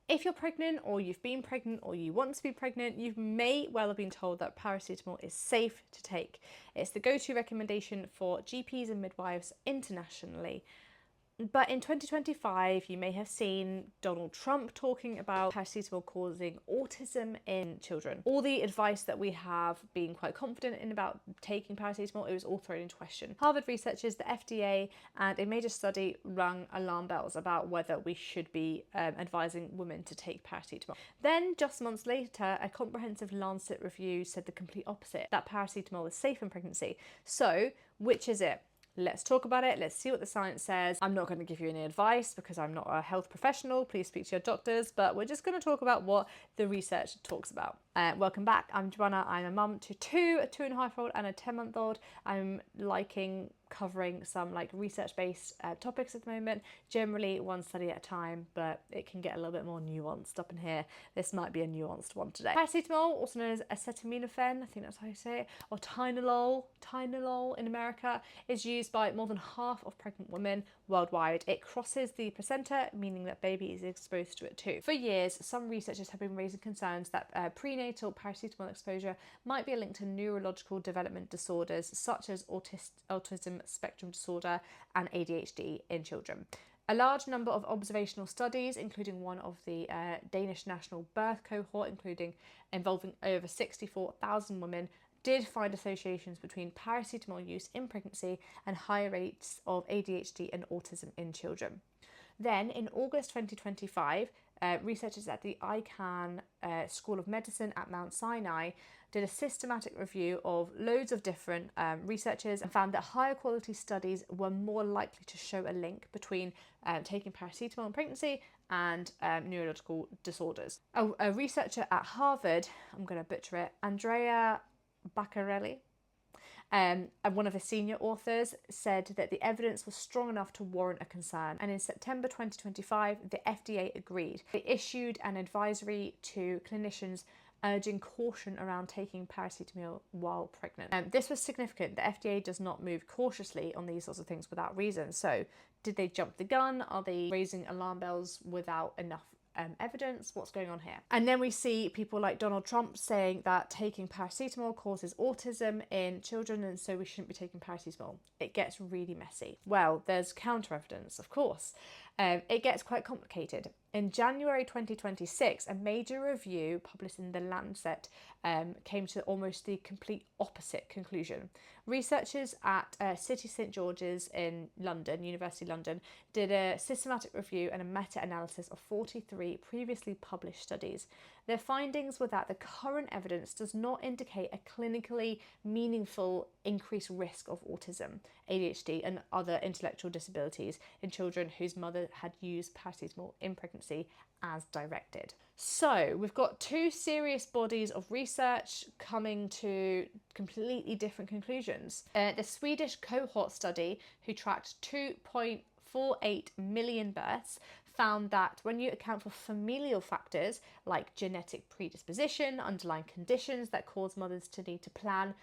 If you're pregnant or you've been pregnant or you want to be pregnant, you may well have been told that paracetamol is safe to take. It's the go-to recommendation for GPs and midwives internationally. But in 2025, you may have seen Donald Trump talking about paracetamol causing autism in children. All the advice that we have been quite confident in about taking paracetamol, it was all thrown into question. Harvard researchers, the FDA, and a major study rung alarm bells about whether we should be advising women to take paracetamol. Then, just months later, a comprehensive Lancet review said the complete opposite, that paracetamol is safe in pregnancy. So, which is it? Let's talk about it. Let's see what the science says. I'm not going to give you any advice because I'm not a health professional. Please speak to your doctors, but we're just going to talk about what the research talks about. Welcome back. I'm Joanna. I'm a mum to two, a 2.5-year-old and a 10-month-old. I'm liking covering some research-based topics at the moment, generally one study at a time, but it can get a little bit more nuanced up in here. This might be a nuanced one today. Paracetamol, also known as acetaminophen, I think that's how you say it, or Tylenol in America, is used by more than half of pregnant women worldwide. It crosses the placenta, meaning that baby is exposed to it too. For years, some researchers have been raising concerns that prenatal paracetamol exposure might be a link to neurological development disorders such as autism spectrum disorder and ADHD in children. A large number of observational studies, including one of the Danish national birth cohort, involving over 64,000 women, did find associations between paracetamol use in pregnancy and higher rates of ADHD and autism in children. Then, in August 2025, researchers at the Icahn School of Medicine at Mount Sinai did a systematic review of loads of different researchers and found that higher quality studies were more likely to show a link between taking paracetamol in pregnancy and neurological disorders. A researcher at Harvard, I'm going to butcher it, Andrea Baccarelli, and one of the senior authors, said that the evidence was strong enough to warrant a concern. And in September 2025, the FDA agreed. They issued an advisory to clinicians urging caution around taking paracetamol while pregnant. This was significant. The FDA does not move cautiously on these sorts of things without reason. So did they jump the gun? Are they raising alarm bells without enough evidence? What's going on here? And then we see people like Donald Trump saying that taking paracetamol causes autism in children and so we shouldn't be taking paracetamol. It gets really messy. Well, there's counter evidence, of course. It gets quite complicated. In January 2026, a major review published in the Lancet came to almost the complete opposite conclusion. Researchers at City St George's in London, University of London, did a systematic review and a meta-analysis of 43 previously published studies. Their findings were that the current evidence does not indicate a clinically meaningful increased risk of autism, ADHD, and other intellectual disabilities in children whose mother had used paracetamol in pregnancy as directed. So we've got two serious bodies of research coming to completely different conclusions. The Swedish cohort study, who tracked 2.48 million births, found that when you account for familial factors like genetic predisposition, underlying conditions that cause mothers to need to plan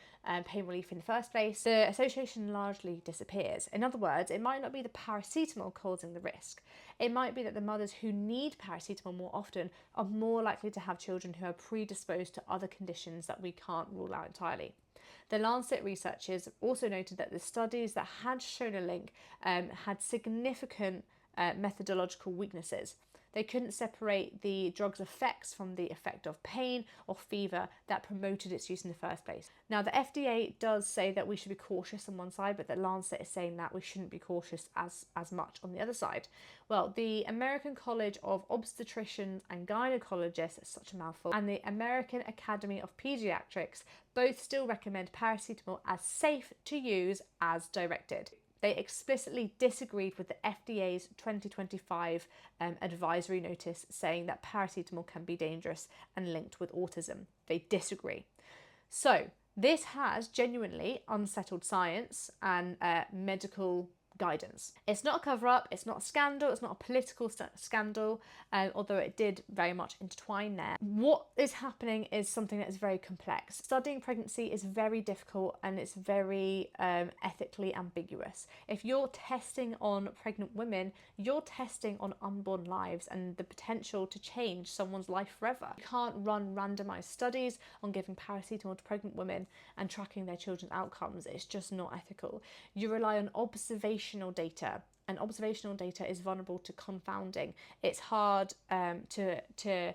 pain relief in the first place, the association largely disappears. In other words, it might not be the paracetamol causing the risk. It might be that the mothers who need paracetamol more often are more likely to have children who are predisposed to other conditions that we can't rule out entirely. The Lancet researchers also noted that the studies that had shown a link had significant methodological weaknesses. They couldn't separate the drug's effects from the effect of pain or fever that promoted its use in the first place. Now, the FDA does say that we should be cautious on one side, but the Lancet is saying that we shouldn't be cautious as much on the other side. Well, the American College of Obstetricians and Gynecologists, it's such a mouthful, and the American Academy of Pediatrics both still recommend paracetamol as safe to use as directed. They explicitly disagreed with the FDA's 2025 advisory notice saying that paracetamol can be dangerous and linked with autism. They disagree. So this has genuinely unsettled science and medical guidance. It's not a cover-up, it's not a scandal, it's not a political scandal, although it did very much intertwine there. What is happening is something that is very complex. Studying pregnancy is very difficult and it's very ethically ambiguous. If you're testing on pregnant women, you're testing on unborn lives and the potential to change someone's life forever. You can't run randomized studies on giving paracetamol to pregnant women and tracking their children's outcomes. It's just not ethical. You rely on observational data, and observational data is vulnerable to confounding. It's hard to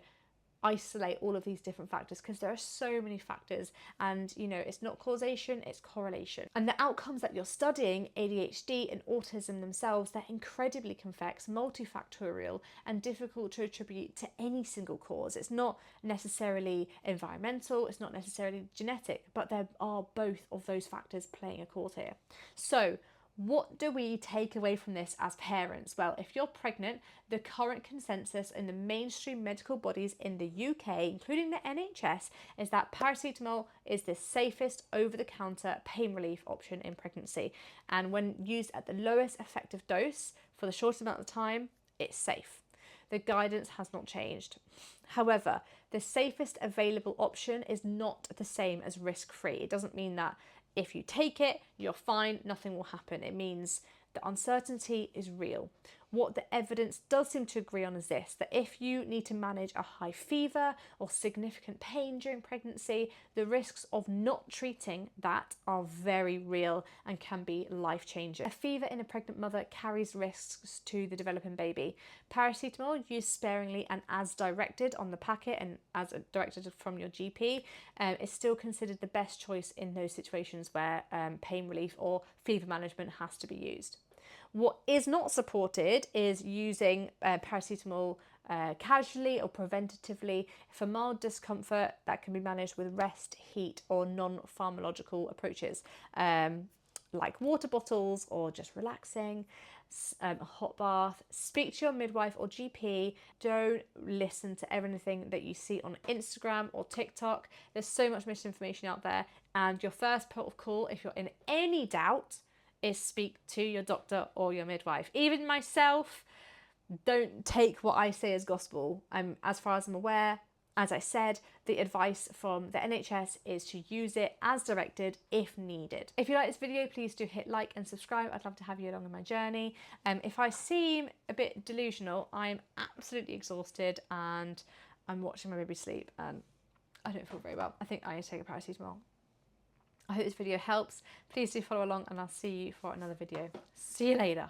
isolate all of these different factors because there are so many factors, and it's not causation, it's correlation. And the outcomes that you're studying, ADHD and autism themselves, they're incredibly complex, multifactorial, and difficult to attribute to any single cause. It's not necessarily environmental, it's not necessarily genetic, but there are both of those factors playing a cause here. So what do we take away from this as parents? Well, if you're pregnant, the current consensus in the mainstream medical bodies in the UK, including the NHS, is that paracetamol is the safest over-the-counter pain relief option in pregnancy. And when used at the lowest effective dose for the shortest amount of time, it's safe. The guidance has not changed. However, the safest available option is not the same as risk-free. It doesn't mean that if you take it, you're fine, nothing will happen. It means the uncertainty is real. What the evidence does seem to agree on is this, that if you need to manage a high fever or significant pain during pregnancy, the risks of not treating that are very real and can be life-changing. A fever in a pregnant mother carries risks to the developing baby. Paracetamol, used sparingly and as directed on the packet and as directed from your GP, is still considered the best choice in those situations where pain relief or fever management has to be used. What is not supported is using paracetamol casually or preventatively for mild discomfort that can be managed with rest, heat, or non-pharmacological approaches, like water bottles or just relaxing, a hot bath. Speak to your midwife or GP. Don't listen to everything that you see on Instagram or TikTok. There's so much misinformation out there, and your first port of call, if you're in any doubt, is speak to your doctor or your midwife. Even myself, don't take what I say as gospel. As far as I'm aware, as I said, the advice from the NHS is to use it as directed if needed. If you like this video, please do hit like and subscribe. I'd love to have you along on my journey. If I seem a bit delusional, I'm absolutely exhausted and I'm watching my baby sleep and I don't feel very well. I think I need to take a paracetamol. I hope this video helps. Please do follow along and I'll see you for another video. See you later.